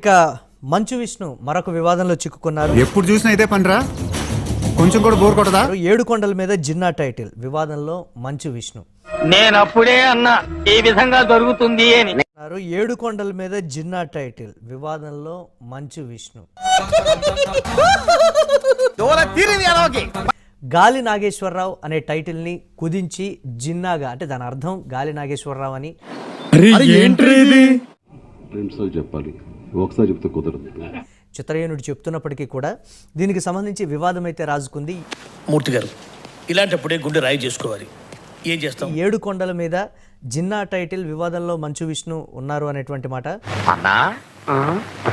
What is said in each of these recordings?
ఇక మంచు విష్ణు మరొక వివాదంలో చిక్కుకున్నారు. ఎప్పుడు చూసినా ఇదే పనిరా, కొంచెం కూడా బోర్ కొట్టదా? ఏడుకొండల మీద జిన్నా టైటిల్ వివాదంలో మంచు విష్ణు. నేను అప్పుడే అన్నా ఈ విధంగా జరుగుతుంది అని. ఏడుకొండల మీద జిన్నా టైటిల్ వివాదంలో మంచు విష్ణు. గాలి నాగేశ్వరరావు అనే టైటిల్ ని కుదించి జిన్నాగా, అంటే దాని అర్థం గాలి నాగేశ్వరరావు అని. చెప్పాలి, ఒకసారి చెప్తే కుదరదు. చిత్రయూనుడు చెప్తున్నప్పటికీ కూడా దీనికి సంబంధించి వివాదం అయితే రాజుకుంది. మూర్తి గారు, ఇలాంటప్పుడే గుండె రాయి చేసుకోవాలి. ఏం చేస్తాం? ఏడుకొండల మీద జిన్నా టైటిల్ వివాదంలో మంచు విష్ణు ఉన్నారు అనేటువంటి మాట. అన్నా,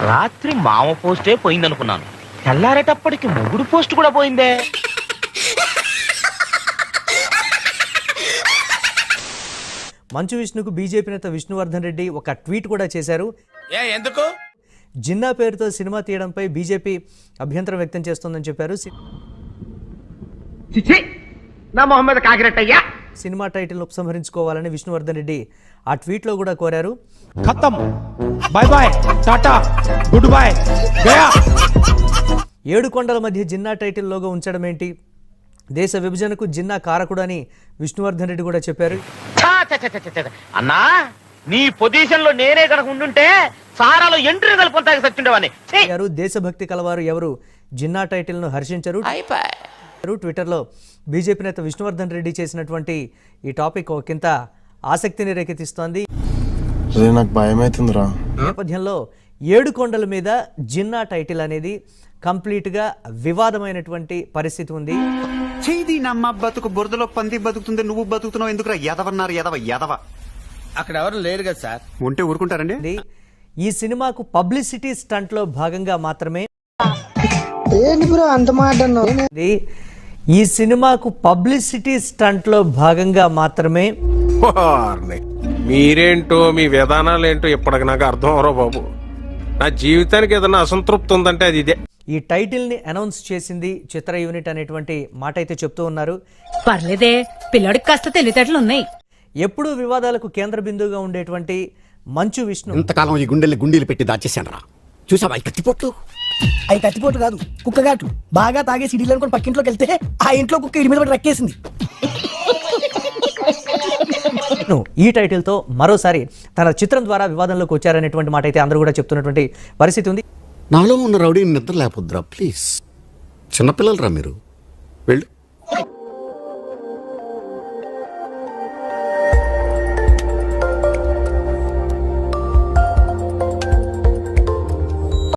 రాత్రి మామ పోస్టే పోయిందనుకున్నాను, తెల్లారేటప్పటికి మొగుడు పోస్ట్ కూడా పోయిందే. మంచు విష్ణుకు బీజేపీ నేత విష్ణువర్ధన్ రెడ్డి ఒక ట్వీట్ కూడా చేశారు. ఎందుకు? జిన్నా పేరుతో సినిమా తీయడంపై బీజేపీ అభ్యంతరం వ్యక్తం చేస్తోందని చెప్పారు. సినిమా టైటిల్ ఉపసంహరించుకోవాలని విష్ణువర్ధన్ రెడ్డి ఆ ట్వీట్ లో కూడా కోరారు. ఖతం, by by, Tata, good bye, Gaya. ఏడుకొండల మధ్య జిన్నా టైటిల్ లోగో ఉంచడం ఏంటి? దేశ విభజనకు జిన్నా కారకుడు అని విష్ణువర్ధన్ రెడ్డి కూడా చెప్పారు. అన్నా, నీ పొజిషన్ లో నేనే కనుక ఉండుంటే సారాలో ఎంట్రీ కలుపుతాకి సచ్చుండేవాన్ని. దేశభక్తి కలవారు ఎవరు జిన్నా టైటిల్ ను హర్షించరు. ట్విట్టర్లో బీజేపీ నేత విష్ణువర్ధన్ రెడ్డి చేసినటువంటి ఈ టాపిక్ ఒకంత ఆసక్తిని రేకెత్తిస్తోంది. నాకు భయమైతుందిరా. నేపథ్యంలో ఏడుకొండల మీద జిన్నా టైటిల్ అనేది కంప్లీట్ గా వివాదమైనటువంటి పరిస్థితి ఉంది. చేది నమ్మ బతుకు బురదలో పంది బతుకుతుంది, నువ్వు బతుకుతున్నావు ఎందుకురా? ఎదవన్నారు, ఎదవ. అక్కడ ఎవరు లేరు కదా సార్. ఉంటే ఊరుకుంటారండి. ఈ సినిమాకు పబ్లిసిటీ స్టంట్ లో భాగంగా మాత్రమే ఈ సినిమాకు పబ్లిసిటీ స్టంట్ లో భాగంగా మాత్రమే మీరేంటో మీ విధానాలు ఏంటో ఇప్పటికి నాకు అర్థం అవరో బాబు. నా జీవితానికి ఏదైనా అసంతృప్తి ఉందంటే అది ఇదే. ఈ టైటిల్ ని అనౌన్స్ చేసింది చిత్ర యూనిట్ అనేటువంటి మాట అయితే చెప్తూ ఉన్నారు. పర్లేదే, పిల్లడికి కాస్త తెలివితేటలు ఉన్నాయి. ఎప్పుడూ వివాదాలకు కేంద్ర బిందువుగా ఉండేటువంటి మంచు విష్ణు ఇంతకాలం ఈ గుండెలు పెట్టి దాచేసాను రా. చూసావా ఈ కత్తిపోట్లు? అవి కత్తిపోట్లు కాదు, కుక్కగాట్లు. బాగా తాగే సిడీలు అనుకుని పక్కింట్లోకి వెళ్తే ఆ ఇంట్లో కుక్క ఇడి మీద పడి రక్కేసింది. ఈ టైటిల్ తో మరోసారి తన చిత్రం ద్వారా వివాదంలోకి వచ్చారనేటువంటి మాట అయితే అందరూ కూడా చెప్తున్నటువంటి పరిస్థితి ఉంది. నాలో ఉన్న రౌడీ నిద్ర లేకపోద్దురా ప్లీజ్. చిన్నపిల్లలు రా మీరు, వెళ్ళు.